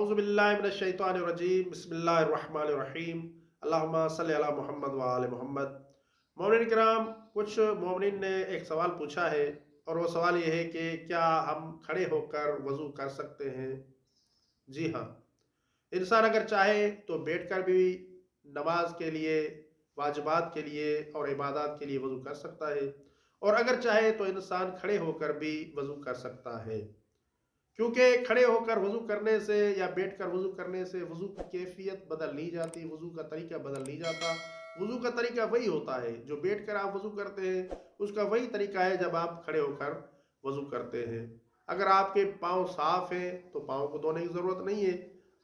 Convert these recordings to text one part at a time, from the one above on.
औज़ुबिल्लाहिमिनश्शैतानिर्रजीम बिस्मिल्लाहिर्रहमानिर्रहीम अल्लाहुम्मा सल्लि अला मुहम्मद व आले मोहम्मद। मोमिनीन किराम, कुछ मोमिनीन ने एक सवाल पूछा है और वो सवाल ये है कि क्या हम खड़े होकर वज़ू कर सकते हैं? जी हाँ, इंसान अगर चाहे तो बैठकर भी नमाज के लिए, वाजिबात के लिए और इबादत के लिए वज़ू कर सकता है, और अगर चाहे तो इंसान खड़े होकर भी वज़ू कर सकता है। क्योंकि खड़े होकर वज़ू करने से या बैठकर वज़ू करने से वज़ू की कैफ़ियत बदल नहीं जाती, वज़ू का तरीका बदल नहीं जाता। वज़ू का तरीका वही होता है, जो बैठकर आप वज़ू करते हैं, उसका वही तरीका है जब आप खड़े होकर वज़ू करते हैं। अगर आपके पाँव साफ़ हैं, तो पाँव को धोने की ज़रूरत नहीं है।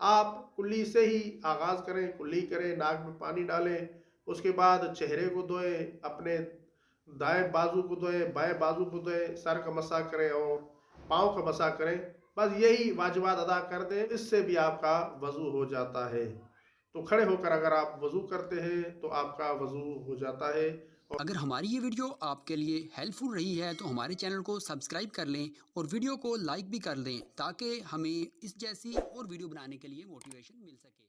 आप कुल्ली से ही आगाज़ करें, कुल्ली करें, नाक में पानी डालें, उसके बाद चेहरे को धोएँ, अपने दाएँ बाजू को धोएँ, बाएँ बाजू को धोएँ, सर का मसाह करें और पाँव का मसाह करें। बस यही वाजिबात अदा कर दें, इससे भी आपका वज़ू हो जाता है। तो खड़े होकर अगर आप वज़ू करते हैं तो आपका वज़ू हो जाता है। अगर हमारी ये वीडियो आपके लिए हेल्पफुल रही है तो हमारे चैनल को सब्सक्राइब कर लें और वीडियो को लाइक भी कर दें ताकि हमें इस जैसी और वीडियो बनाने के लिए मोटिवेशन मिल सके।